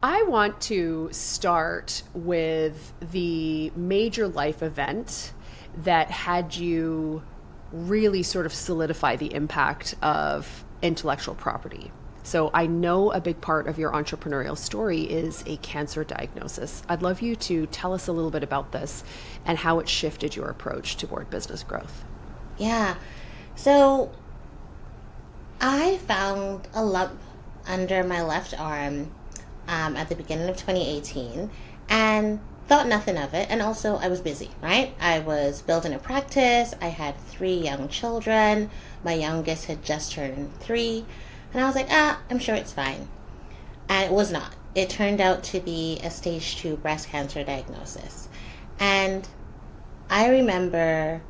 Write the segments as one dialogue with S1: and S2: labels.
S1: I want to start with the major life event that had you really sort of solidify the impact of intellectual property. So I know a big part of your entrepreneurial story is a cancer diagnosis. I'd love you to tell us a little bit about this and how it shifted your approach toward business growth.
S2: Yeah. So I found a lump under my left arm at the beginning of 2018 and thought nothing of it. And also I was busy, right? I was building a practice. I had 3 young children. My youngest had just turned 3. And I was like, I'm sure it's fine. And it was not. It turned out to be a stage 2 breast cancer diagnosis. And I remember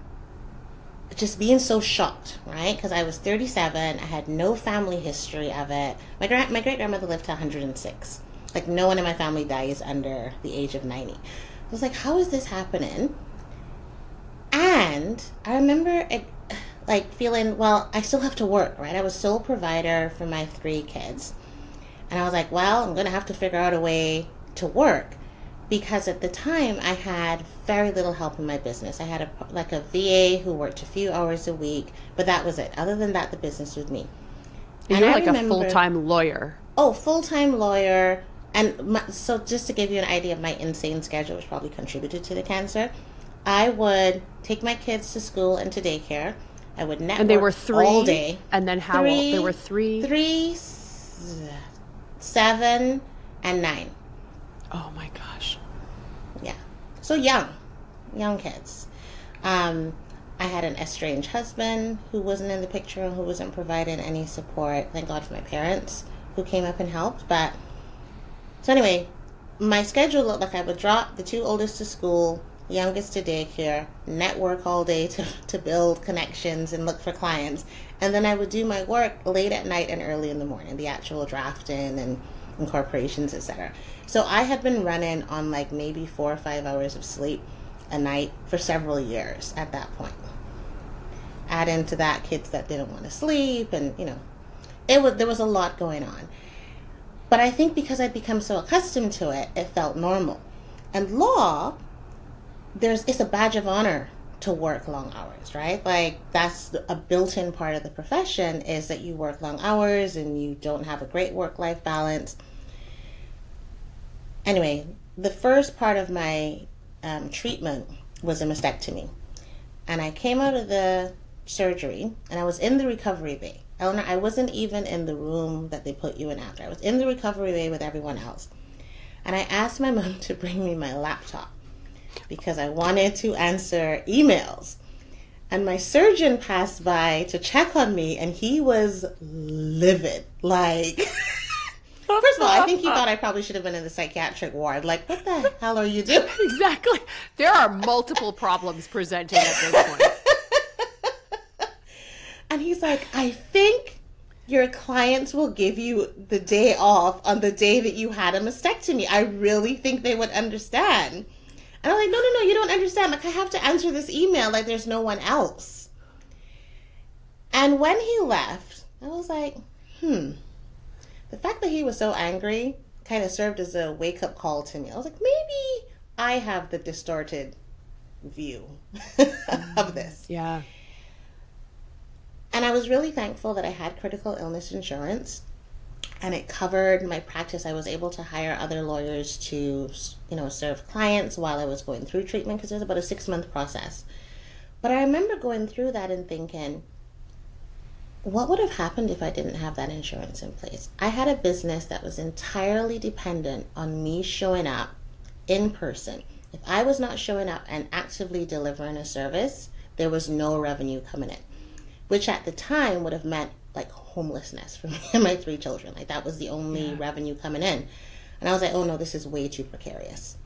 S2: just being so shocked, right? Because I was 37. I had no family history of it. My great-grandmother lived to 106. Like, no one in my family dies under the age of 90. I was like, how is this happening? And I remember feeling, well, I still have to work, right? I was sole provider for my 3 kids. And I was like, well, I'm going to have to figure out a way to work. Because at the time, I had very little help in my business. I had a VA who worked a few hours a week, but that was it. Other than that, the business was me.
S1: And you're like a full-time lawyer.
S2: Oh, full-time lawyer. And so just to give you an idea of my insane schedule, which probably contributed to the cancer, I would take my kids to school and to daycare. I would network
S1: and they were 3
S2: all day.
S1: And then how old? They were 3?
S2: 3, 7, and 9.
S1: Oh my gosh.
S2: Yeah. So young kids. I had an estranged husband who wasn't in the picture and who wasn't providing any support. Thank God for my parents who came up and helped. But so anyway, my schedule looked like I would drop the 2 oldest to school, youngest to daycare, network all day to build connections and look for clients. And then I would do my work late at night and early in the morning, the actual drafting and incorporations, etc. So I had been running on like maybe 4 or 5 hours of sleep a night for several years at that point. Add into that kids that didn't want to sleep, and there was a lot going on. But I think because I'd become so accustomed to it, it felt normal. And law, it's a badge of honor to work long hours, right? Like, that's a built-in part of the profession, is that you work long hours and you don't have a great work-life balance. Anyway, the first part of my treatment was a mastectomy. And I came out of the surgery and I was in the recovery bay. Eleanor, I wasn't even in the room that they put you in after. I was in the recovery bay with everyone else. And I asked my mom to bring me my laptop because I wanted to answer emails. And my surgeon passed by to check on me, and he was livid. Like, first of all, I think he thought I probably should have been in the psychiatric ward. Like, what the hell are you doing?
S1: Exactly. There are multiple problems presenting at this point.
S2: And he's like, I think your clients will give you the day off on the day that you had a mastectomy. I really think they would understand. And I'm like, no, you don't understand. Like, I have to answer this email like there's no one else. And when he left, I was like, the fact that he was so angry kind of served as a wake-up call to me. I was like, maybe I have the distorted view of this.
S1: Yeah.
S2: And I was really thankful that I had critical illness insurance, and it covered my practice. I was able to hire other lawyers to, serve clients while I was going through treatment, because it was about a 6-month process. But I remember going through that and thinking, what would have happened if I didn't have that insurance in place? I had a business that was entirely dependent on me showing up in person. If I was not showing up and actively delivering a service, there was no revenue coming in, which at the time would have meant like homelessness for me and my 3 children. Like, that was the only revenue coming in. And I was like, oh no, this is way too precarious.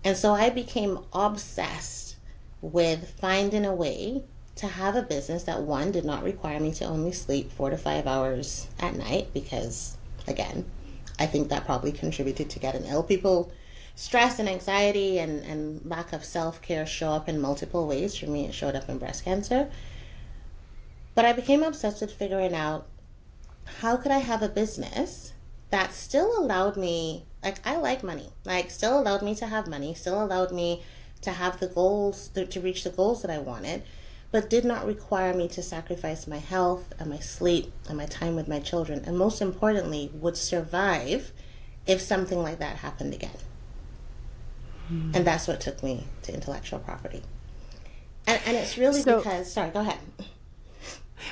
S2: And so I became obsessed with finding a way to have a business that, one, did not require me to only sleep 4 to 5 hours at night, because, again, I think that probably contributed to getting ill. People, stress and anxiety and lack of self-care show up in multiple ways. For me, it showed up in breast cancer. But I became obsessed with figuring out, how could I have a business that still allowed me like, I like money. Like, still allowed me to have money, still allowed me to have the goals, to reach the goals that I wanted, but did not require me to sacrifice my health and my sleep and my time with my children, and most importantly, would survive if something like that happened again. And that's what took me to intellectual property. And it's really because, sorry, go ahead.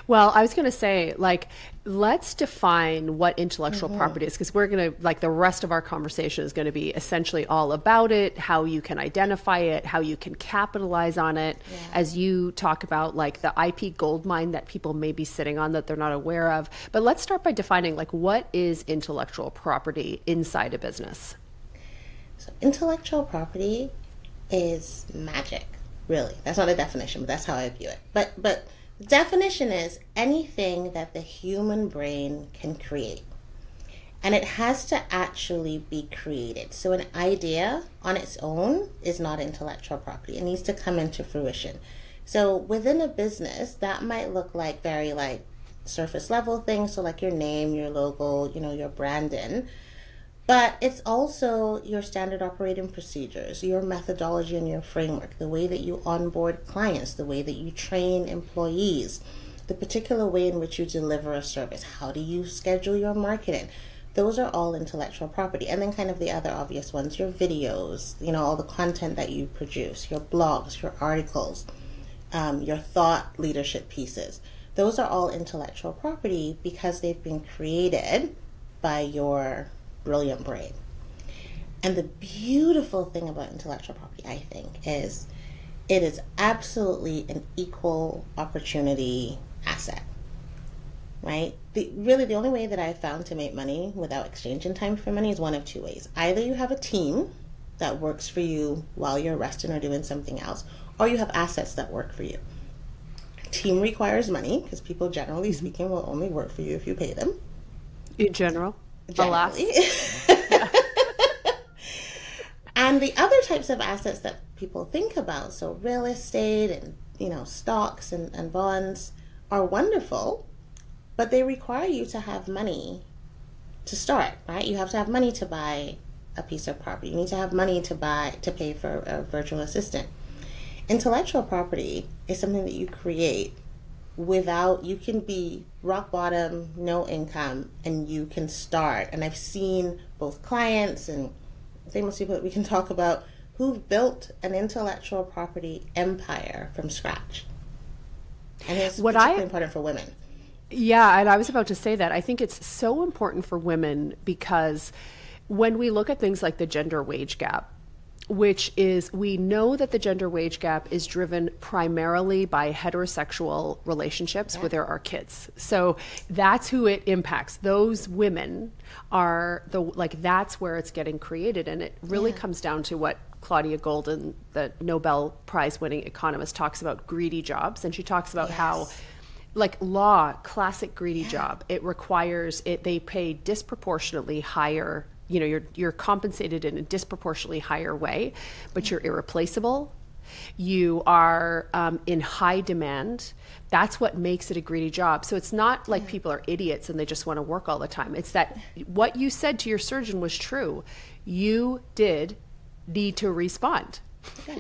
S1: Well, I was going to say, like, let's define what intellectual property is, because we're going to, like, the rest of our conversation is going to be essentially all about it, how you can identify it, how you can capitalize on it, as you talk about, like, the IP gold mine that people may be sitting on that they're not aware of. But let's start by defining, like, what is intellectual property inside a business?
S2: So intellectual property is magic, really. That's not a definition, but that's how I view it. But the definition is anything that the human brain can create. And it has to actually be created. So an idea on its own is not intellectual property. It needs to come into fruition. So within a business, that might look like very like surface level things. So like your name, your logo, your branding. But it's also your standard operating procedures, your methodology and your framework, the way that you onboard clients, the way that you train employees, the particular way in which you deliver a service. How do you schedule your marketing? Those are all intellectual property. And then kind of the other obvious ones, your videos, all the content that you produce, your blogs, your articles, your thought leadership pieces. Those are all intellectual property because they've been created by your brilliant brain. And the beautiful thing about intellectual property, I think, is it is absolutely an equal opportunity asset, right? The only way that I've found to make money without exchanging time for money is one of two ways. Either you have a team that works for you while you're resting or doing something else, or you have assets that work for you. Team requires money because people, generally speaking, will only work for you if you pay them.
S1: In general. Alas.
S2: And the other types of assets that people think about, so real estate and stocks and bonds, are wonderful, but they require you to have money to start, right? You have to have money to buy a piece of property. You need to have money to pay for a virtual assistant. Intellectual property is something that you create you can be rock bottom, no income, and you can start. And I've seen both clients and famous people that we can talk about who've built an intellectual property empire from scratch. And it's particularly important for women.
S1: Yeah, and I was about to say that. I think it's so important for women because when we look at things like the gender wage gap, which is, we know that the gender wage gap is driven primarily by heterosexual relationships where there are kids. So that's who it impacts. Those women are that's where it's getting created. And it really comes down to what Claudia Golden, the Nobel Prize winning economist, talks about: greedy jobs. And she talks about how, like, classic greedy job, it requires they pay disproportionately higher. You're compensated in a disproportionately higher way, but you're irreplaceable. You are in high demand. That's what makes it a greedy job. So it's not like people are idiots and they just want to work all the time. It's that what you said to your surgeon was true. You did need to respond.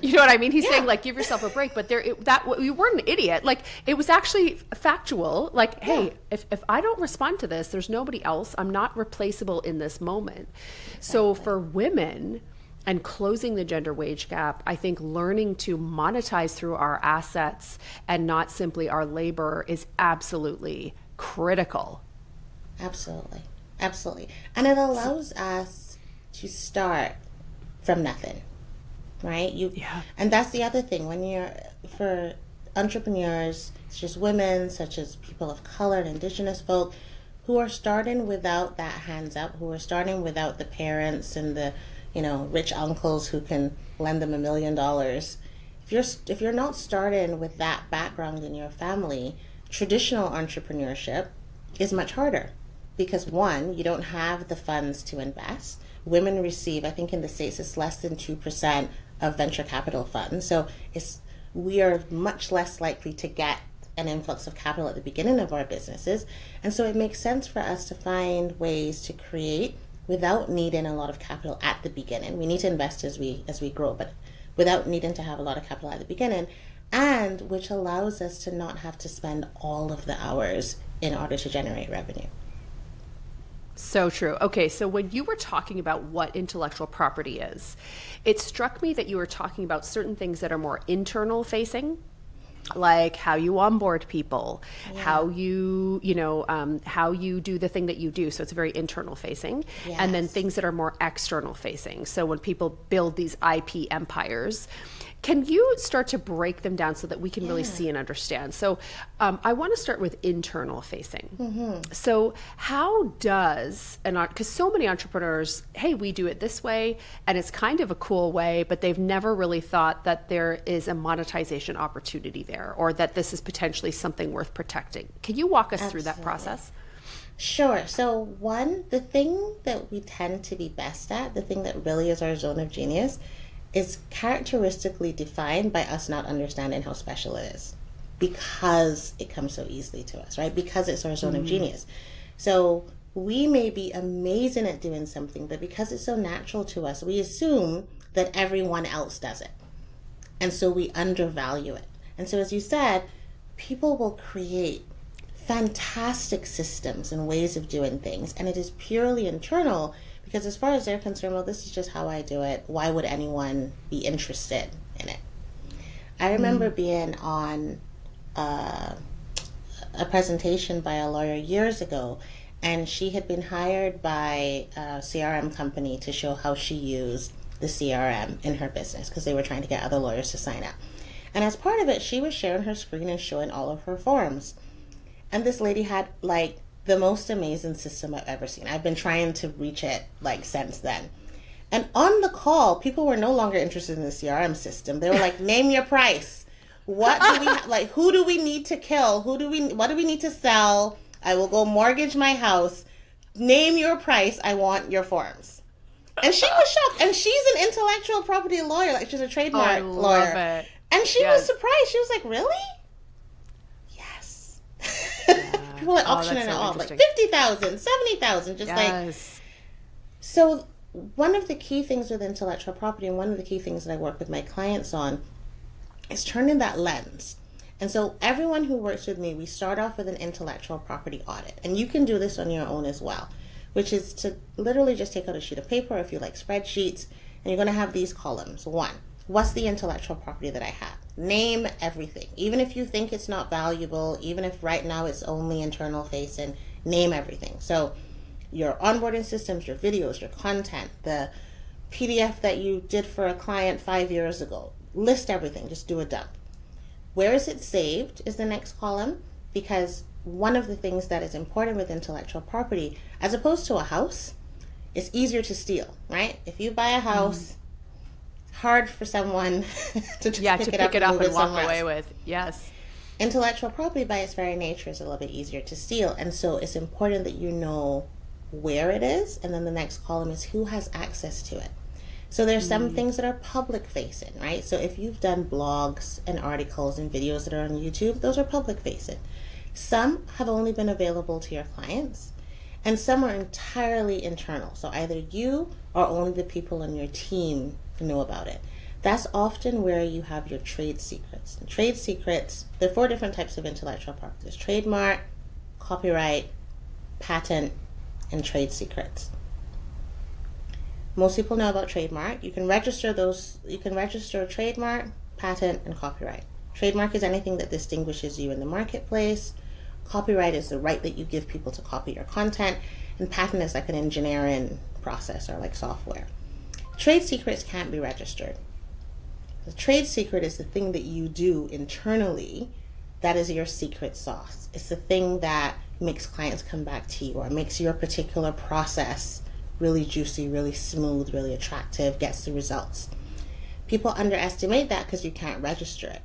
S1: You know what I mean? He's saying, like, give yourself a break, but you weren't an idiot. Like, it was actually factual. Like, hey, if I don't respond to this, there's nobody else. I'm not replaceable in this moment. Exactly. So for women and closing the gender wage gap, I think learning to monetize through our assets and not simply our labor is absolutely critical. Absolutely.
S2: Absolutely. And it allows us to start from nothing. Right? And that's the other thing. For entrepreneurs, such as women, such as people of color and indigenous folk, who are starting without that hands up, who are starting without the parents and the, rich uncles who can lend them $1 million. If you're not starting with that background in your family, traditional entrepreneurship is much harder because, one, you don't have the funds to invest. Women receive, I think in the States, it's less than 2% of venture capital funds. So we are much less likely to get an influx of capital at the beginning of our businesses. And so it makes sense for us to find ways to create without needing a lot of capital at the beginning. We need to invest as we grow, but without needing to have a lot of capital at the beginning, and which allows us to not have to spend all of the hours in order to generate revenue.
S1: So true. Okay, so when you were talking about what intellectual property is, it struck me that you were talking about certain things that are more internal facing, like how you onboard people, how you how you do the thing that you do. So it's very internal facing.
S2: Yes.
S1: And then things that are more external facing. So when people build these IP empires, can you start to break them down so that we can really see and understand? So I want to start with internal facing. So how does, because so many entrepreneurs, hey, we do it this way, and it's kind of a cool way, but they've never really thought that there is a monetization opportunity there, or that this is potentially something worth protecting. Can you walk us through that process?
S2: Sure. So the thing that we tend to be best at, the thing that really is our zone of genius, is characteristically defined by us not understanding how special it is, because it comes so easily to us, right? Because it's our zone of genius. So we may be amazing at doing something, but because it's so natural to us, we assume that everyone else does it. And so we undervalue it. And so, as you said, people will create fantastic systems and ways of doing things, and it is purely internal. Because as far as they're concerned, well, this is just how I do it. Why would anyone be interested in it? I remember being on a presentation by a lawyer years ago, and she had been hired by a CRM company to show how she used the CRM in her business, because they were trying to get other lawyers to sign up. And as part of it, she was sharing her screen and showing all of her forms. And this lady had the most amazing system I've ever seen. I've been trying to reach it since then. And on the call, people were no longer interested in the CRM system. They were like, name your price. What do we who do we need to kill? What do we need to sell? I will go mortgage my house. Name your price. I want your forms. And she was shocked. And she's an intellectual property lawyer. She's a trademark lawyer.
S1: It.
S2: And she was surprised. She was like, really? Yes. People are auctioning it off, 50,000, 70,000, just So one of the key things with intellectual property, and one of the key things that I work with my clients on, is turning that lens. And so everyone who works with me, we start off with an intellectual property audit. And you can do this on your own as well, which is to literally just take out a sheet of paper, if you like spreadsheets, and you're going to have these columns. 1, what's the intellectual property that I have? Name everything. Even if you think it's not valuable, even if right now it's only internal facing, name everything. So your onboarding systems, your videos, your content, the PDF that you did for a client 5 years ago, list everything, just do a dump. Where is it saved is the next column, because one of the things that is important with intellectual property, as opposed to a house, it's easier to steal, right? If you buy a house, hard for someone to just pick it up and walk away with.
S1: Yes.
S2: Intellectual property by its very nature is a little bit easier to steal, and so it's important that you know where it is, and then the next column is who has access to it. So there's some things that are public facing, right? So if you've done blogs and articles and videos that are on YouTube, those are public facing. Some have only been available to your clients, and some are entirely internal. So either you or only the people on your team know about it. That's often where you have your trade secrets. And trade secrets, there are 4 different types of intellectual property. There's trademark, copyright, patent, and trade secrets. Most people know about trademark. You can register those. You can register a trademark, patent, and copyright. Trademark is anything that distinguishes you in the marketplace. Copyright is the right that you give people to copy your content. And patent is like an engineering process or like software. Trade secrets can't be registered. The trade secret is the thing that you do internally that is your secret sauce. It's the thing that makes clients come back to you, or makes your particular process really juicy, really smooth, really attractive, gets the results. People underestimate that because you can't register it.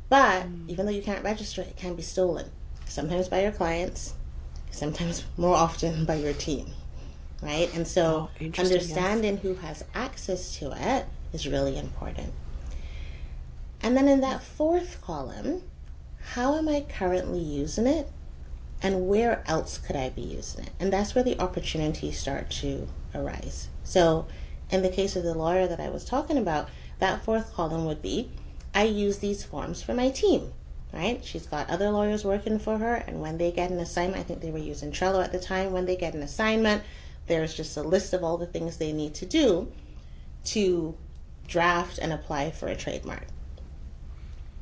S2: But even though you can't register it, it can be stolen. Sometimes by your clients, sometimes more often by your team. Right? And so understanding who has access to it is really important. And then in that 4th column, how am I currently using it? And where else could I be using it? And that's where the opportunities start to arise. So in the case of the lawyer that I was talking about, that fourth column would be, I use these forms for my team, right? She's got other lawyers working for her, and when they get an assignment, I think they were using Trello at the time, when they get an assignment, there's just a list of all the things they need to do to draft and apply for a trademark.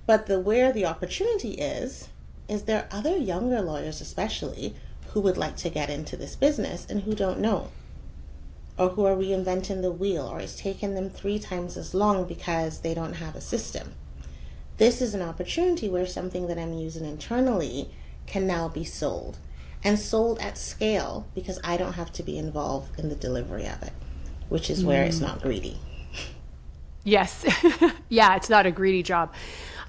S2: But where the opportunity is there are other younger lawyers especially who would like to get into this business and who don't know, or who are reinventing the wheel, or it's taken them 3 times as long because they don't have a system. This is an opportunity where something that I'm using internally can now be sold, and sold at scale, because I don't have to be involved in the delivery of it, which is where it's not greedy.
S1: Yes. Yeah, it's not a greedy job.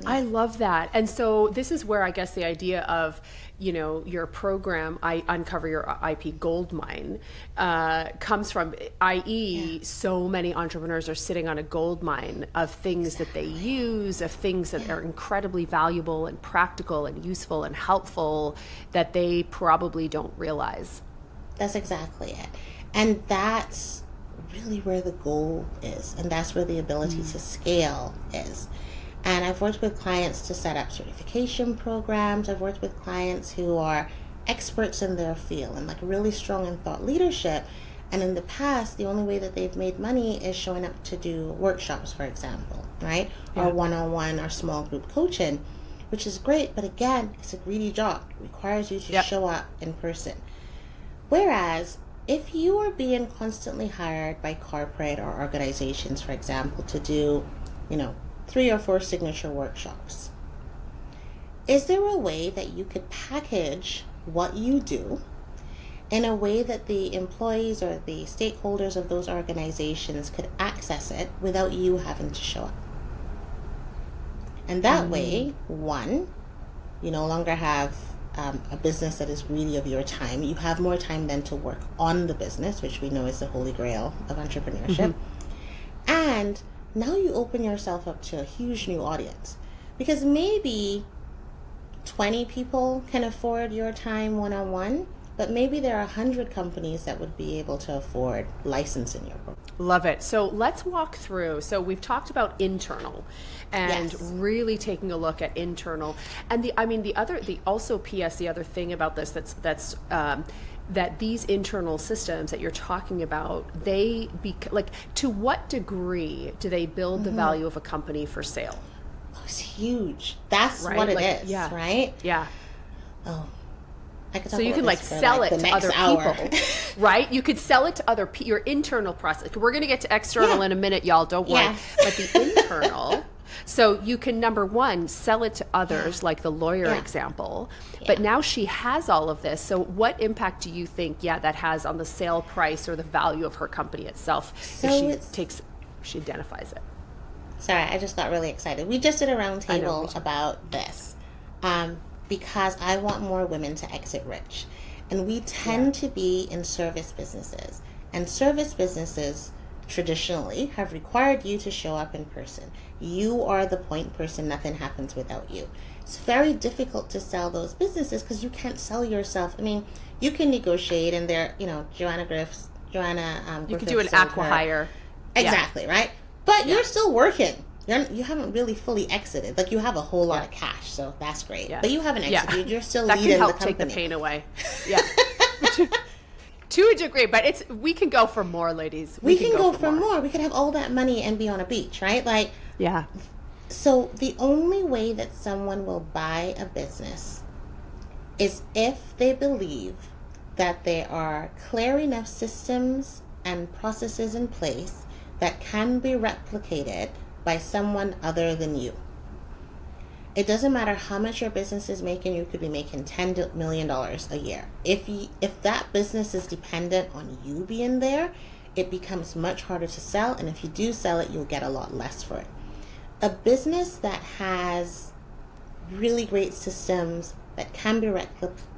S1: I love that. And so this is where I guess the idea of, your program, I Uncover Your IP Gold Mine, comes from, i.e. so many entrepreneurs are sitting on a gold mine of things that they use, of things that are incredibly valuable and practical and useful and helpful that they probably don't realize.
S2: That's exactly it. And that's really where the goal is. And that's where the ability to scale is. And I've worked with clients to set up certification programs. I've worked with clients who are experts in their field and like really strong in thought leadership. And in the past, the only way that they've made money is showing up to do workshops, for example, right? Yeah. Or one-on-one or small group coaching, which is great. But again, it's a greedy job. It requires you to show up in person. Whereas if you are being constantly hired by corporate or organizations, for example, to do, 3 or 4 signature workshops, is there a way that you could package what you do in a way that the employees or the stakeholders of those organizations could access it without you having to show up? And that way, one, you no longer have a business that is greedy of your time. You have more time then to work on the business, which we know is the holy grail of entrepreneurship. And now you open yourself up to a huge new audience, because maybe 20 people can afford your time one-on-one, but maybe there are 100 companies that would be able to afford licensing your program.
S1: Love it. So let's walk through. So we've talked about internal and really taking a look at internal. And the other thing about this that these internal systems that you're talking about, to what degree do they build the value of a company for sale?
S2: Oh, it's huge. That's right? What it is, right?
S1: Yeah.
S2: Oh, I could talk
S1: so you can sell it to other people, right? You could sell it to other people, your internal process. We're going to get to external in a minute, y'all. Don't worry. Yes. But the internal, so you can, number one, sell it to others, like the lawyer example. But now she has all of this. So what impact do you think, that has on the sale price or the value of her company itself if she identifies it?
S2: Sorry, I just got really excited. We just did a round table about this. Because I want more women to exit rich. And we tend to be in service businesses. And service businesses traditionally have required you to show up in person. You are the point person. Nothing happens without you. It's very difficult to sell those businesses because you can't sell yourself. I mean, you can negotiate, and there, Joanna Griffiths.
S1: You can do an acqui-hire.
S2: Exactly, right? But you're still working. You haven't really fully exited. Like, you have a whole lot of cash, so that's great. Yeah. But you haven't exited. You're still leading the company. That can help take the pain
S1: away. Yeah. To a degree, but we can go for more, ladies.
S2: We can go for more. We could have all that money and be on a beach, right? So the only way that someone will buy a business is if they believe that there are clear enough systems and processes in place that can be replicated by someone other than you. It doesn't matter how much your business is making. You could be making $10 million a year. If that business is dependent on you being there, it becomes much harder to sell. And if you do sell it, you'll get a lot less for it. A business that has really great systems that can be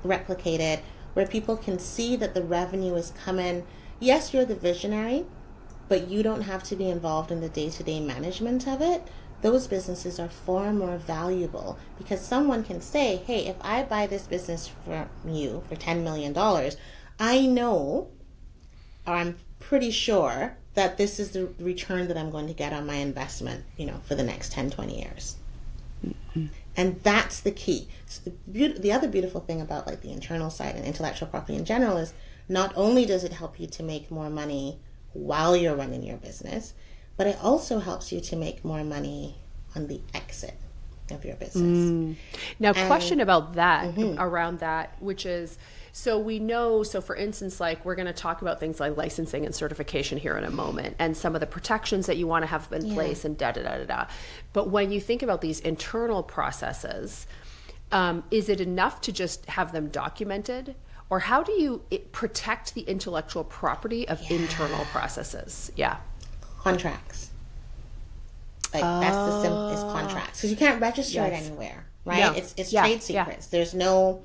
S2: replicated, where people can see that the revenue is coming. Yes, you're the visionary, but you don't have to be involved in the day-to-day management of it. Those businesses are far more valuable because someone can say, hey, if I buy this business from you for $10 million, I know, or I'm pretty sure that this is the return that I'm going to get on my investment, for the next 10, 20 years. Mm-hmm. And that's the key. So the other beautiful thing about like the internal side and intellectual property in general is not only does it help you to make more money while you're running your business, but it also helps you to make more money on the exit of your business.
S1: Now, question about that, around that, which is, so we know, so for instance, like we're going to talk about things like licensing and certification here in a moment, and some of the protections that you want to have in place and da-da-da-da-da. But when you think about these internal processes, is it enough to just have them documented? Or how do you protect the intellectual property of internal processes? Yeah.
S2: Contracts. Like that's the simplest contracts. Because you can't register it anywhere, right?
S1: No.
S2: It's trade secrets. There's no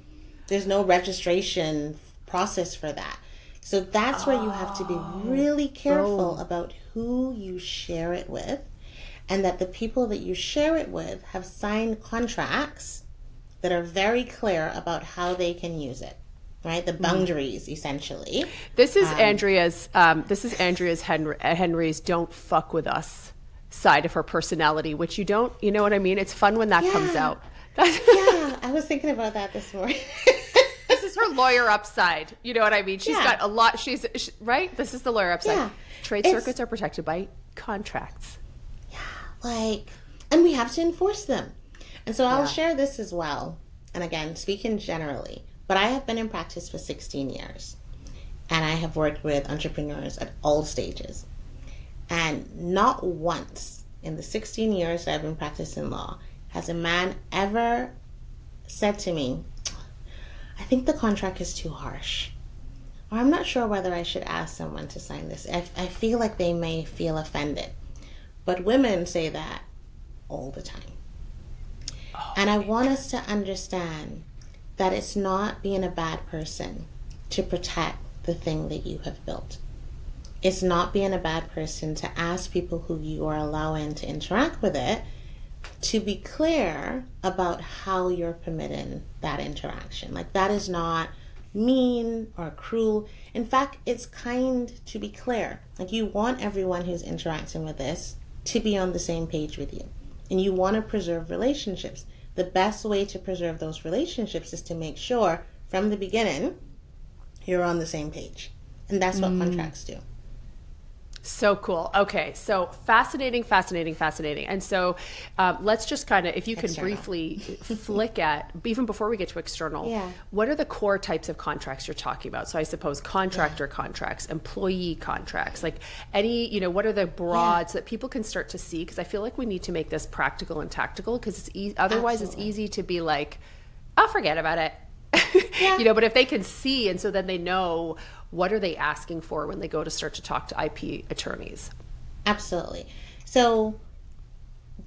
S2: registration process for that. So that's where you have to be really careful about who you share it with, and that the people that you share it with have signed contracts that are very clear about how they can use it. Right, the boundaries essentially.
S1: This is Andrea's Henry's "Don't fuck with us" side of her personality, which you don't. You know what I mean? It's fun when that comes out.
S2: Yeah, I was thinking about that this morning.
S1: This is her lawyer upside. You know what I mean? She's got a lot. Right. This is the lawyer upside. Yeah. Trade secrets are protected by contracts.
S2: Yeah, and we have to enforce them. And so I'll share this as well. And again, speaking generally. But I have been in practice for 16 years, and I have worked with entrepreneurs at all stages. And not once in the 16 years that I've been practicing law has a man ever said to me, I think the contract is too harsh, or I'm not sure whether I should ask someone to sign this. I feel like they may feel offended. But women say that all the time. And I want us to understand that it's not being a bad person to protect the thing that you have built. It's not being a bad person to ask people who you are allowing to interact with it to be clear about how you're permitting that interaction. Like, that is not mean or cruel. In fact, it's kind to be clear. Like, you want everyone who's interacting with this to be on the same page with you. And you want to preserve relationships. The best way to preserve those relationships is to make sure from the beginning you're on the same page. And that's what contracts do.
S1: So cool. Okay. So fascinating. And so let's just kind of, if you could briefly flick at, even before we get to external, what are the core types of contracts you're talking about? So I suppose contractor contracts, employee contracts, like any, what are the broad so that people can start to see? Because I feel like we need to make this practical and tactical, because it's otherwise it's easy to be like, I'll forget about it. But if they can see, and so then they know, what are they asking for when they go to start to talk to IP attorneys? Absolutely.
S2: So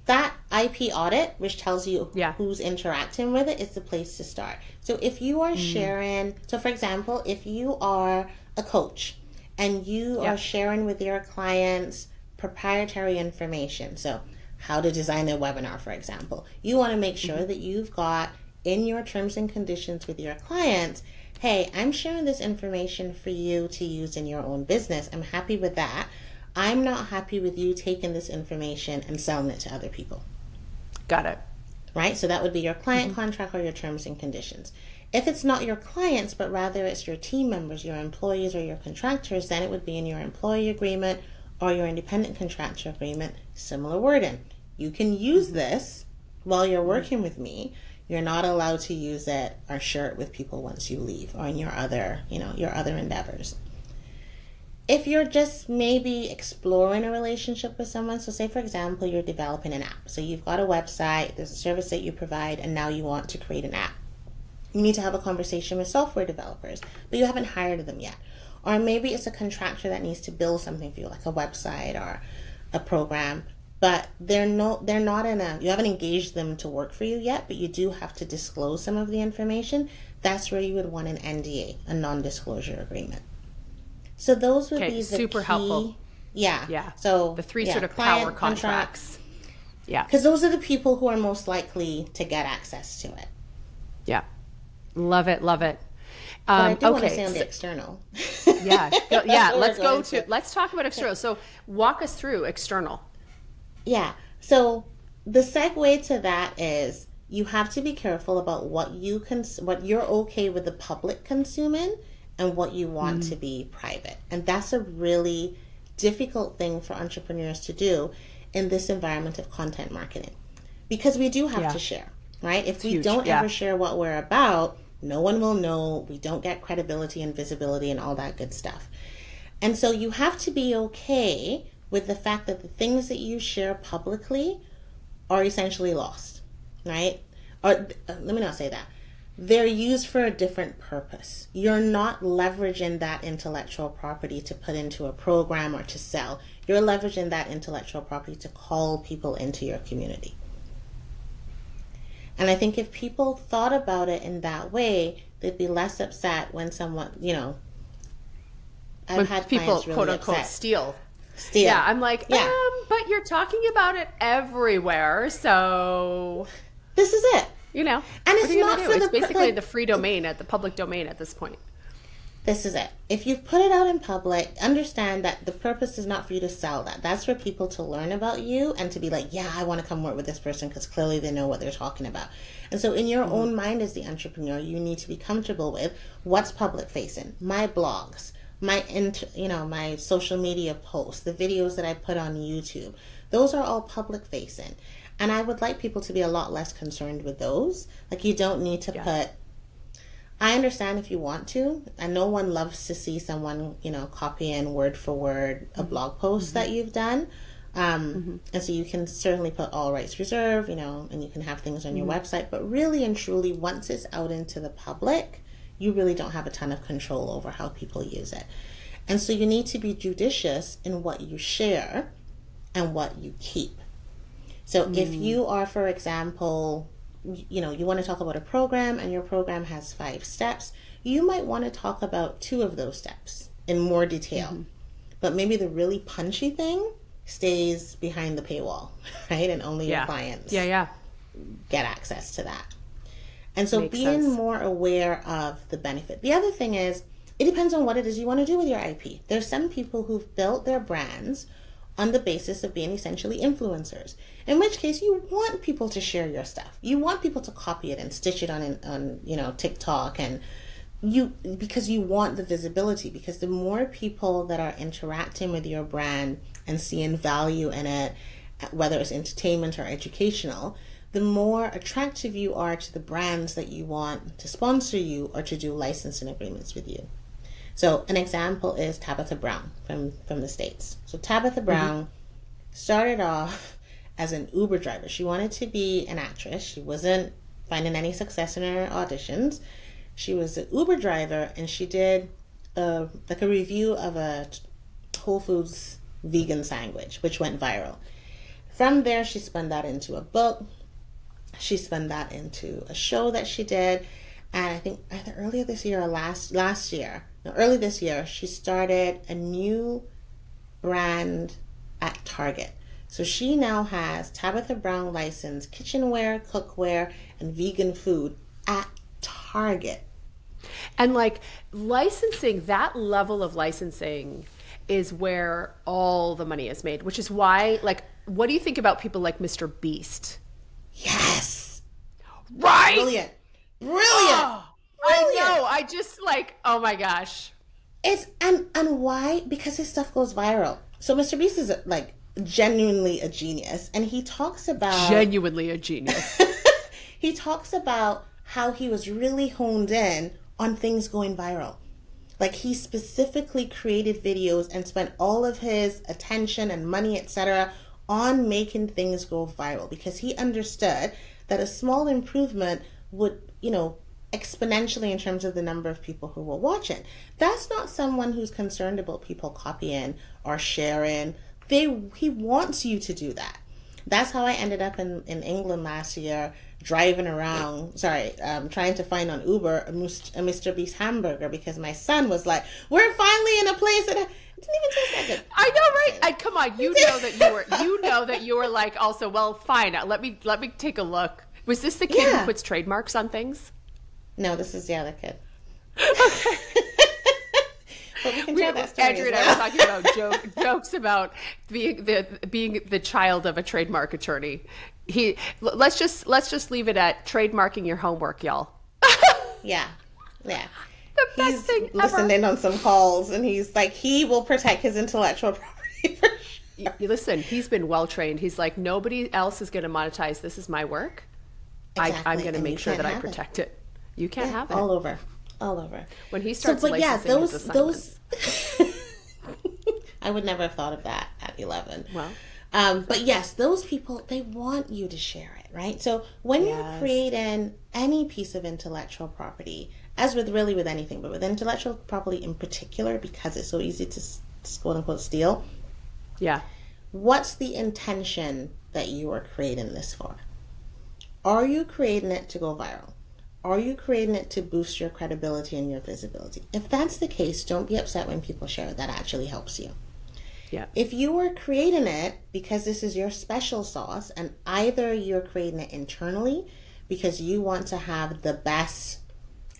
S2: that IP audit, which tells you who's interacting with it, is the place to start. So if you are sharing, so for example, if you are a coach and you are sharing with your clients proprietary information, so how to design a webinar, for example, you want to make sure that you've got in your terms and conditions with your clients, hey, I'm sharing this information for you to use in your own business. I'm happy with that. I'm not happy with you taking this information and selling it to other people.
S1: Got it.
S2: Right? So that would be your client contract or your terms and conditions. If it's not your clients, but rather it's your team members, your employees, or your contractors, then it would be in your employee agreement or your independent contractor agreement, similar wording. You can use this while you're working with me. You're not allowed to use it or share it with people once you leave or in your other, your other endeavors. If you're just maybe exploring a relationship with someone, so say for example, you're developing an app. So you've got a website, there's a service that you provide, and now you want to create an app. You need to have a conversation with software developers, but you haven't hired them yet. Or maybe it's a contractor that needs to build something for you, like a website or a program. But they're not you haven't engaged them to work for you yet, but you do have to disclose some of the information. That's where you would want an NDA, a non-disclosure agreement. So those would be the
S1: super
S2: key,
S1: helpful.
S2: Yeah.
S1: So the three sort of power contracts. Yeah.
S2: Because those are the people who are most likely to get access to it.
S1: Yeah. Love it.
S2: But I do want to say on the external.
S1: Yeah. Let's go
S2: to.
S1: let's talk about external. So walk us through external.
S2: Yeah. So the segue to that is you have to be careful about what you're okay with the public consuming and what you want to be private. And that's a really difficult thing for entrepreneurs to do in this environment of content marketing. Because we do have to share, right? If we don't ever share what we're about, no one will know. We don't get credibility and visibility and all that good stuff. And so you have to be okay with the fact that the things that you share publicly are essentially lost, right? Or let me not say that. They're used for a different purpose. You're not leveraging that intellectual property to put into a program or to sell. You're leveraging that intellectual property to call people into your community. And I think if people thought about it in that way, they'd be less upset when someone, I've had
S1: people
S2: really
S1: quote unquote
S2: upset.
S1: steal.
S2: Yeah,
S1: I'm like, but you're talking about it everywhere, so
S2: this is it.
S1: And
S2: it's not for
S1: it's basically the free domain at the public domain at this point.
S2: This is it. If you put it out in public, understand that the purpose is not for you to sell that. That's for people to learn about you and to be like, yeah, I want to come work with this person because clearly they know what they're talking about. And so in your own mind as the entrepreneur, you need to be comfortable with what's public facing. My blogs, my social media posts, the videos that I put on YouTube, those are all public facing. And I would like people to be a lot less concerned with those. Like, you don't need to put, I understand if you want to, and no one loves to see someone, copy in word for word a blog post that you've done. And so you can certainly put all rights reserved, and you can have things on your website. But really and truly, once it's out into the public, you really don't have a ton of control over how people use it. And so you need to be judicious in what you share and what you keep. So if you are, for example, you want to talk about a program and your program has 5 steps, you might want to talk about 2 of those steps in more detail. But maybe the really punchy thing stays behind the paywall, right? And only your clients get access to that. And so being more aware of the benefit. The other thing is, it depends on what it is you want to do with your IP. There's some people who've built their brands on the basis of being essentially influencers, in which case you want people to share your stuff. You want people to copy it and stitch it on TikTok, and because you want the visibility, because the more people that are interacting with your brand and seeing value in it, whether it's entertainment or educational, the more attractive you are to the brands that you want to sponsor you or to do licensing agreements with you. So an example is Tabitha Brown from the States. So Tabitha Brown started off as an Uber driver. She wanted to be an actress. She wasn't finding any success in her auditions. She was an Uber driver, and she did a review of a Whole Foods vegan sandwich, which went viral. From there, she spun that into a book. She spun that into a show that she did. And I think either earlier this year or early this year, she started a new brand at Target. So she now has Tabitha Brown licensed kitchenware, cookware, and vegan food at Target.
S1: And like licensing, that level of licensing is where all the money is made, which is why, like, what do you think about people like Mr. Beast?
S2: Yes.
S1: Right?
S2: Brilliant.
S1: Oh, I know. I just oh my gosh.
S2: It's and why? Because his stuff goes viral. So Mr. Beast is genuinely a genius, and he talks about
S1: genuinely a genius.
S2: He talks about how he was really honed in on things going viral. Like, he specifically created videos and spent all of his attention and money, etc., on making things go viral, because he understood that a small improvement would, exponentially in terms of the number of people who were watching. That's not someone who's concerned about people copying or sharing. He wants you to do that. That's how I ended up in England last year, driving around, trying to find on Uber a Mr. Beast hamburger, because my son was like, we're finally in a place that it didn't even taste that good.
S1: I know, right? Come on, you know that you were like, also, well, fine, let me take a look. Was this the kid who puts trademarks on things?
S2: No, this is the other kid.
S1: Okay.
S2: But we can share that story.
S1: Andrea and I were talking about jokes about being the child of a trademark attorney. Let's just leave it at trademarking your homework, y'all.
S2: Yeah.
S1: The best
S2: He's
S1: thing ever.
S2: listened in on some calls, and he's like, he will protect his intellectual property for sure.
S1: Listen, he's been well trained. He's like, nobody else is going to monetize. This is my work.
S2: Exactly.
S1: I'm going to make sure that I protect it. You can't have it.
S2: All over.
S1: When he starts licensing his assignments.
S2: I would never have thought of that at 11.
S1: Well.
S2: But yes, those people, they want you to share it, right? So when you're creating any piece of intellectual property, as with anything, but with intellectual property in particular, because it's so easy to quote unquote steal.
S1: Yeah.
S2: What's the intention that you are creating this for? Are you creating it to go viral? Are you creating it to boost your credibility and your visibility? If that's the case, don't be upset when people share it. That actually helps you.
S1: Yeah.
S2: If you are creating it because this is your special sauce, and either you're creating it internally because you want to have the best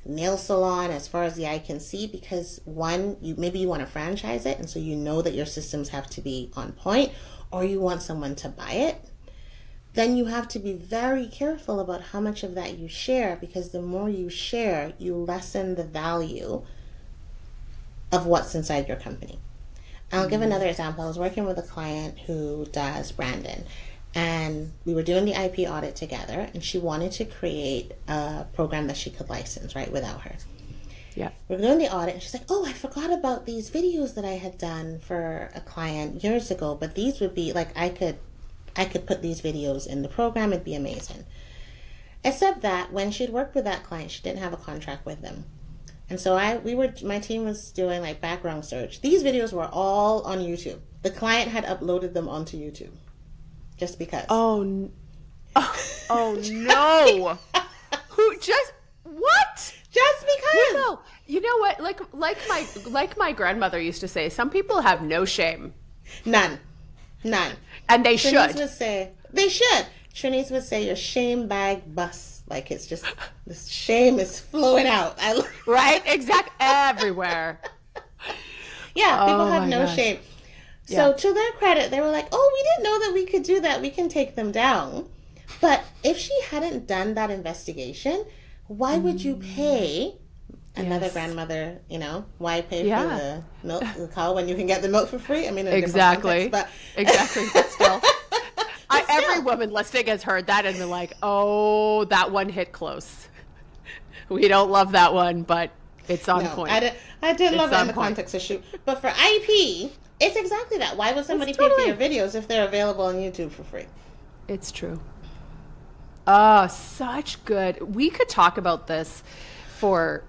S2: nail salon as far as the eye can see, because maybe you want to franchise it, and so you know that your systems have to be on point, or you want someone to buy it, then you have to be very careful about how much of that you share, because the more you share, you lessen the value of what's inside your company. I'll give another example. I was working with a client who does branding, and we were doing the IP audit together, and she wanted to create a program that she could license, right, without her.
S1: Yeah.
S2: We were doing the audit, and she's like, oh, I forgot about these videos that I had done for a client years ago, but these would be, like, I could put these videos in the program, it'd be amazing. Except that when she'd worked with that client, she didn't have a contract with them. And so my team was doing like background search. These videos were all on YouTube. The client had uploaded them onto YouTube. Just because.
S1: Oh no. What?
S2: Just because.
S1: No. You know what? Like my grandmother used to say, some people have no shame.
S2: None.
S1: And they
S2: Trinice
S1: should.
S2: would say, they should. Trinice would say your shame bag busts. Like it's just, this shame is flowing out.
S1: Right? Exactly. Everywhere.
S2: Yeah, people have no shame. So to their credit, they were like, oh, we didn't know that we could do that. We can take them down. But if she hadn't done that investigation, why would you pay another grandmother, why pay for the milk, the cow, when you can get the milk for free? I mean, in a different context, but
S1: exactly. But still. Every woman listening has heard that and they're like, oh, that one hit close. We don't love that one, but it's on point.
S2: I did love it in the context of shoot. But for IP, it's exactly that. Why would somebody pay for your videos if they're available on YouTube for free?
S1: It's true. Oh, such good. We could talk about this for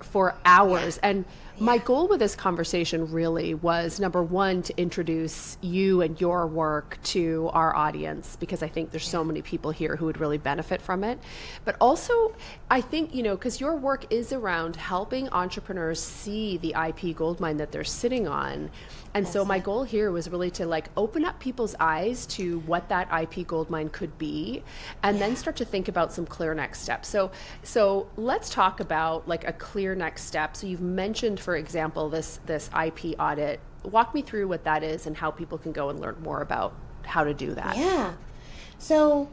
S1: hours. And my goal with this conversation really was, number one, to introduce you and your work to our audience, because I think there's so many people here who would really benefit from it. But also, I think, because your work is around helping entrepreneurs see the IP goldmine that they're sitting on. And so my goal here was really to open up people's eyes to what that IP goldmine could be, and then start to think about some clear next steps. So let's talk about a clear next step. So you've mentioned, for example, this IP audit. Walk me through what that is and how people can go and learn more about how to do that.
S2: Yeah. So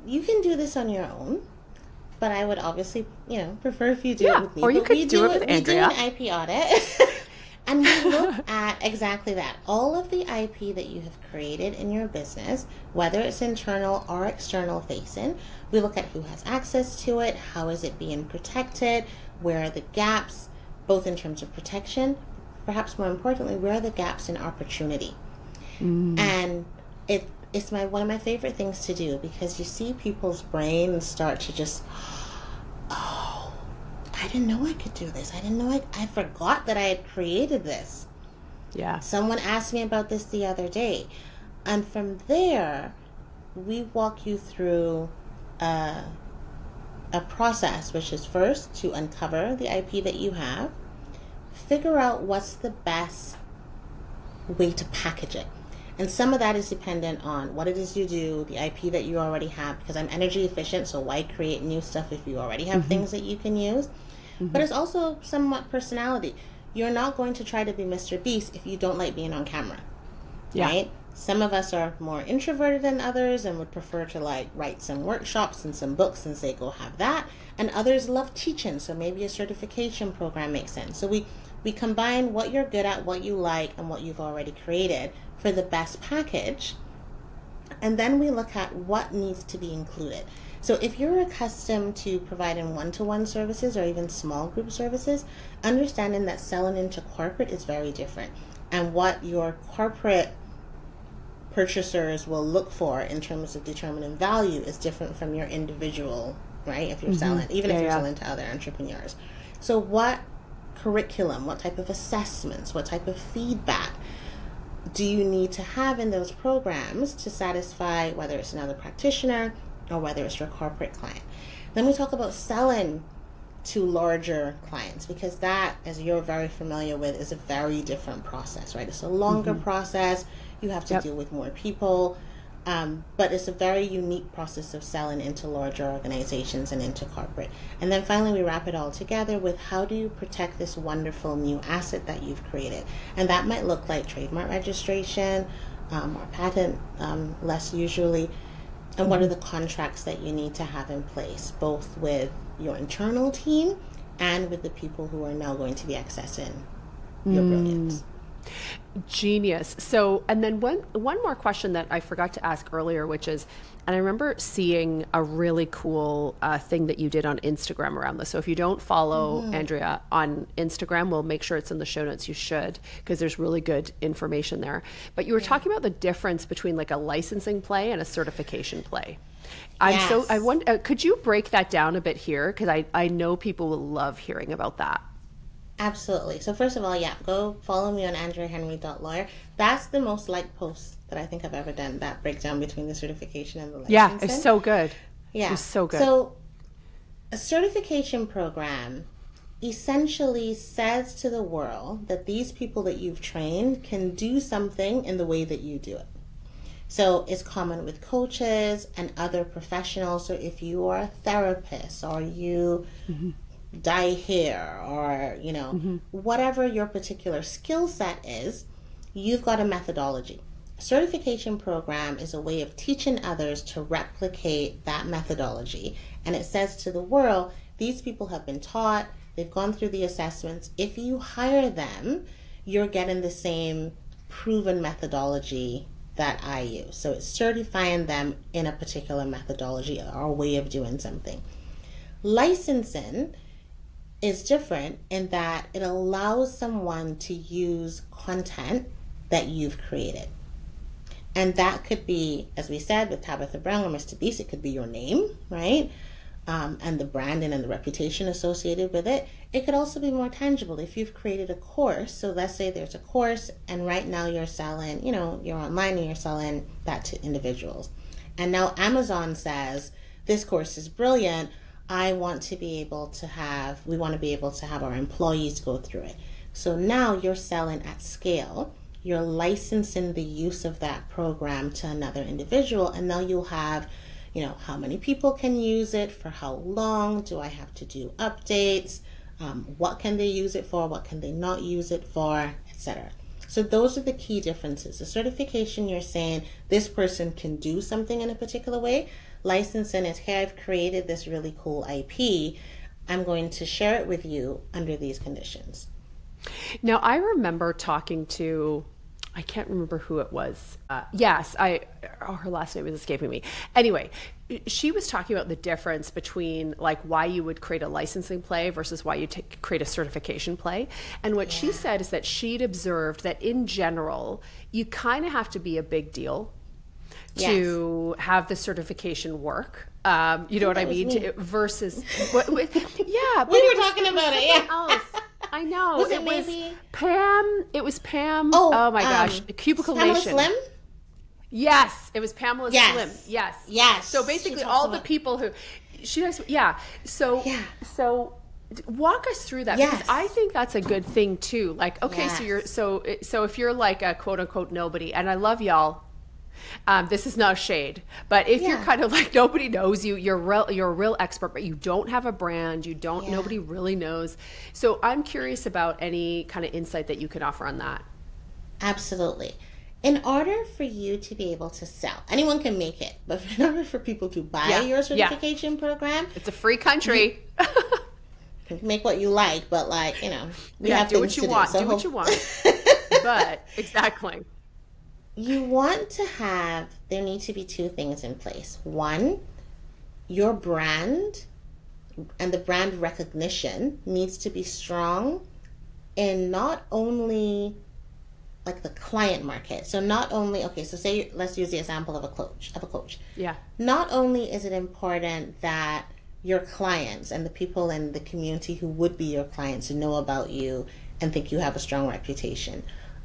S2: you can do this on your own, but I would obviously, prefer if you do it with me.
S1: Or you could do it with Andrea.
S2: We do an IP audit. And we look at exactly that. All of the IP that you have created in your business, whether it's internal or external facing, we look at who has access to it, how is it being protected, where are the gaps, both in terms of protection, perhaps more importantly, where are the gaps in opportunity. And it's one of my favorite things to do, because you see people's brains start to just, I didn't know I could do this. I forgot that I had created this.
S1: Yeah.
S2: Someone asked me about this the other day. And from there, we walk you through a process, which is first to uncover the IP that you have, figure out what's the best way to package it. And some of that is dependent on what it is you do, the IP that you already have, because I'm energy efficient, so why create new stuff if you already have things that you can use? But it's also somewhat personality. you're not going to try to be Mr. Beast if you don't like being on camera,
S1: Yeah.
S2: right? Some of us are more introverted than others and would prefer to like write some workshops and some books and say, go have that. And others love teaching. So maybe a certification program makes sense. So we combine what you're good at, what you like, and what you've already created for the best package. And then we look at what needs to be included. So if you're accustomed to providing one-to-one services or even small group services, understanding that selling into corporate is very different. And what your corporate purchasers will look for in terms of determining value is different from your individual, right? If you're selling, even if you're selling to other entrepreneurs. So what curriculum, what type of assessments, what type of feedback do you need to have in those programs to satisfy whether it's another practitioner or whether it's your corporate client? Then we talk about selling to larger clients, because that, as you're very familiar with, is a very different process, right? It's a longer process. You have to deal with more people, but it's a very unique process of selling into larger organizations and into corporate. And then finally, we wrap it all together with how do you protect this wonderful new asset that you've created? And that might look like trademark registration or patent, less usually. And what are the contracts that you need to have in place, both with your internal team and with the people who are now going to be accessing your brilliance?
S1: Genius. So, and then one more question that I forgot to ask earlier, which is, and I remember seeing a really cool thing that you did on Instagram around this. So if you don't follow Andrea on Instagram, we'll make sure it's in the show notes. You should, because there's really good information there. But you were talking about the difference between like a licensing play and a certification play. I wonder, could you break that down a bit here? Because I know people will love hearing about that.
S2: Absolutely. So first of all, go follow me on andreahenry.lawyer. That's the most liked post that I think I've ever done, that breakdown between the certification and the licensing.
S1: Yeah, it's so good.
S2: Yeah.
S1: It's so good.
S2: So a certification program essentially says to the world that these people that you've trained can do something in the way that you do it. So it's common with coaches and other professionals. So if you are a therapist or you dye hair or, whatever your particular skill set is, you've got a methodology. A certification program is a way of teaching others to replicate that methodology. And it says to the world, these people have been taught, they've gone through the assessments. If you hire them, you're getting the same proven methodology that I use. So it's certifying them in a particular methodology or way of doing something. Licensing is different in that it allows someone to use content that you've created. And that could be, as we said, with Tabitha Brown or Mr. Beast, it could be your name, right? And the branding and the reputation associated with it. It could also be more tangible. If you've created a course, so let's say there's a course and right now you're selling, you're online and you're selling that to individuals. And now Amazon says, this course is brilliant. we want to be able to have our employees go through it. So now you're selling at scale. You're licensing the use of that program to another individual, and now you'll have, how many people can use it, for how long, do I have to do updates, what can they use it for, what can they not use it for, etc. So those are the key differences. The certification, you're saying this person can do something in a particular way. Licensing is, hey, I've created this really cool IP. I'm going to share it with you under these conditions.
S1: Now, I remember talking to, I can't remember who it was. Her last name is escaping me. Anyway, she was talking about the difference between like why you would create a licensing play versus why you create a certification play. And what she said is that she'd observed that in general, you kind of have to be a big deal to have the certification work. You know what I mean? Versus, but
S2: we were talking about it.
S1: Else. I know.
S2: Was it maybe
S1: Pam? It was Pam. Oh my gosh. Cubicle
S2: Pamela
S1: Nation.
S2: Slim?
S1: Yes. It was Pamela Slim. Yes.
S2: Yes.
S1: So basically all the people who So walk us through that, because I think that's a good thing too. Like, okay, so if you're like a quote unquote nobody, and I love y'all, This is not shade, but if you're
S2: Yeah.
S1: kind of like nobody knows you, you're a real expert, but you don't have a brand, you don't, nobody really knows. So I'm curious about any kind of insight that you could offer on that.
S2: Absolutely. In order for you to be able to sell, anyone can make it, but in order for people to buy your certification program,
S1: it's a free country.
S2: You can make what you like, but like, we have
S1: do
S2: things
S1: what you
S2: to
S1: want.
S2: do. So
S1: do what you want. But exactly.
S2: You want to have, there need to be two things in place. One, your brand and the brand recognition needs to be strong in not only like the client market. So not only, okay, so say, let's use the example of a coach.
S1: Yeah.
S2: Not only is it important that your clients and the people in the community who would be your clients know about you and think you have a strong reputation.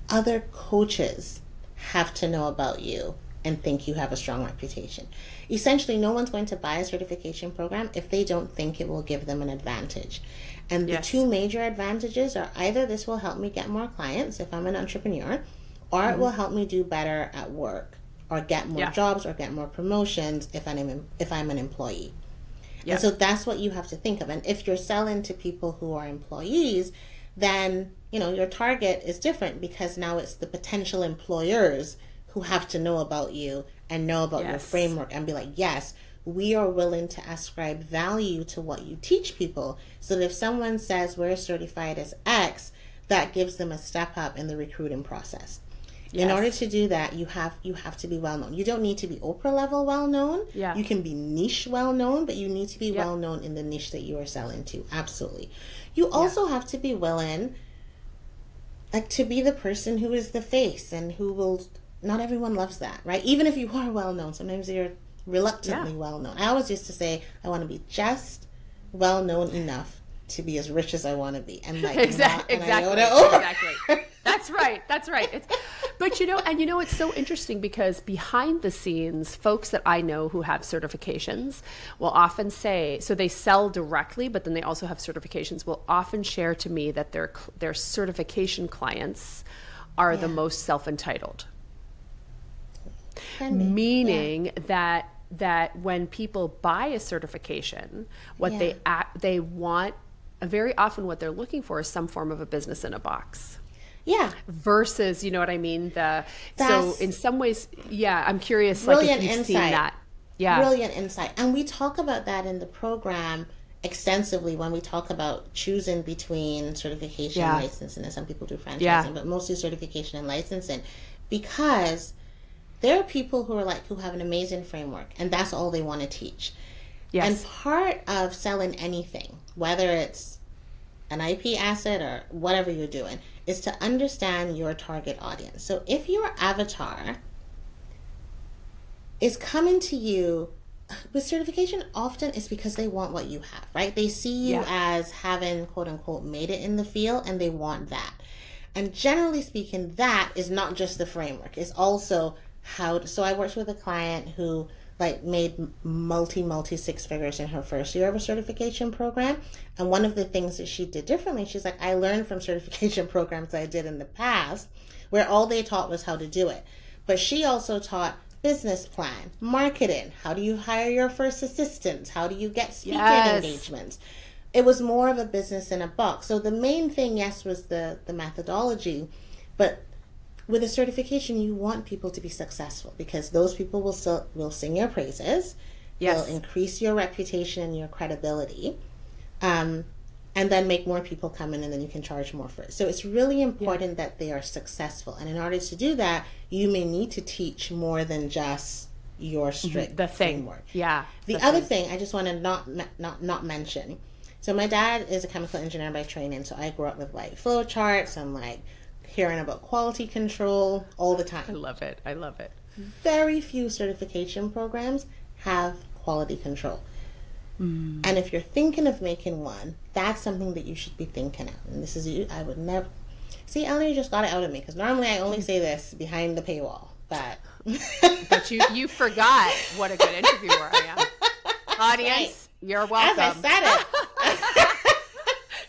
S2: Other coaches have to know about you and think you have a strong reputation. Essentially, no one's going to buy a certification program if they don't think it will give them an advantage. And the two major advantages are either this will help me get more clients if I'm an entrepreneur, or it will help me do better at work or get more jobs or get more promotions if I'm an employee. Yeah. And so that's what you have to think of. And if you're selling to people who are employees, then your target is different, because now it's the potential employers who have to know about you and know about your framework and be like, yes, we are willing to ascribe value to what you teach people, so that if someone says we're certified as X, that gives them a step up in the recruiting process. Yes. In order to do that, you have to be well known. You don't need to be Oprah level well known. Yeah. You can be niche well known, but you need to be well known in the niche that you are selling to. Absolutely. You also have to be willing, like, to be the person who is the face and who will. Not everyone loves that, right? Even if you are well known, sometimes you're reluctantly well known. I always used to say I want to be just well known enough to be as rich as I want to be, and like exactly.
S1: That's right. But it's so interesting, because behind the scenes, folks that I know who have certifications will often say, so they sell directly, but then they also have certifications, will often share to me that their certification clients are the most self-entitled. Meaning that when people buy a certification, what they want, very often what they're looking for is some form of a business in a box. Yeah. Versus, you know what I mean? So in some ways, I'm curious, like, if you've seen that. Yeah. Brilliant
S2: insight. And we talk about that in the program extensively when we talk about choosing between certification and licensing. And some people do franchising, but mostly certification and licensing, because there are people who have an amazing framework, and that's all they want to teach. Yes. And part of selling anything, whether it's an IP asset or whatever you're doing, is to understand your target audience. So if your avatar is coming to you with certification, often it's because they want what you have, right? They see you as having, quote unquote, made it in the field, and they want that. And generally speaking, that is not just the framework. It's also so I worked with a client who made multi six figures in her first year of a certification program. And one of the things that she did differently, she's like, I learned from certification programs I did in the past, where all they taught was how to do it. But she also taught business plan, marketing, how do you hire your first assistant, how do you get speaking engagements. It was more of a business in a box. So the main thing, was the methodology, but with a certification, you want people to be successful, because those people will sing your praises. Yes. Will increase your reputation and your credibility, and then make more people come in, and then you can charge more for it. So it's really important that they are successful. And in order to do that, you may need to teach more than just your strict framework. Yeah. The other thing I just want to not mention. So my dad is a chemical engineer by training, so I grew up with flow charts and hearing about quality control all the time.
S1: I love it.
S2: Very few certification programs have quality control. And if you're thinking of making one, that's something that you should be thinking of. And this is I would never... See, Eleanor, you just got it out of me, because normally I only say this behind the paywall. But
S1: you forgot what a good interviewer I am. Audience, you're welcome.
S2: As I said it.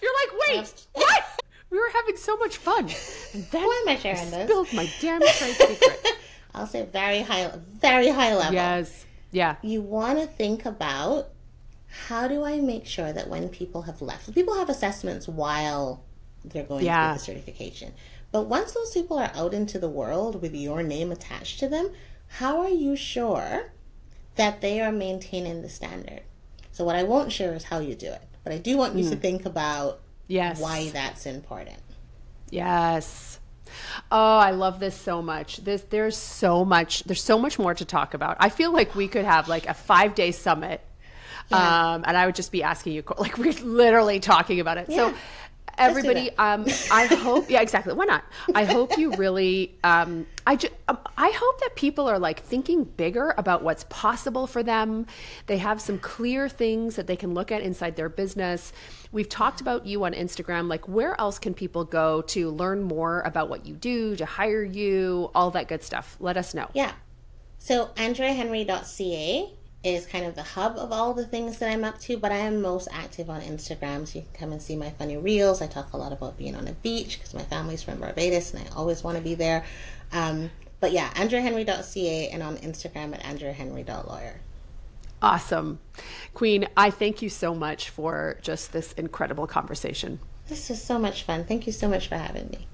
S1: You're like, wait, what? We were having so much fun. And then
S2: why am I sharing this?
S1: Spilled my damn trade secret.
S2: I'll say very high level.
S1: Yes. Yeah.
S2: You want to think about, how do I make sure that when people have left, people have assessments while they're going through the certification. But once those people are out into the world with your name attached to them, how are you sure that they are maintaining the standard? So what I won't share is how you do it, but I do want you to think about why that's important.
S1: Yes. Oh, I love this so much. There's so much more to talk about. I feel like we could have like a 5-day summit. Yeah. And I would just be asking you, like, we're literally talking about it. Yeah. So everybody, I hope, exactly. Why not? I hope you really, I hope that people are like thinking bigger about what's possible for them. They have some clear things that they can look at inside their business. We've talked about you on Instagram. Like, where else can people go to learn more about what you do, to hire you, all that good stuff? Let us know.
S2: Yeah. So andreahenry.ca is kind of the hub of all the things that I'm up to, but I am most active on Instagram, so you can come and see my funny reels. I talk a lot about being on a beach because my family's from Barbados and I always want to be there. But yeah, andreahenry.ca, and on Instagram at andreahenry.lawyer.
S1: Awesome. Queen, I thank you so much for just this incredible conversation.
S2: This was so much fun. Thank you so much for having me.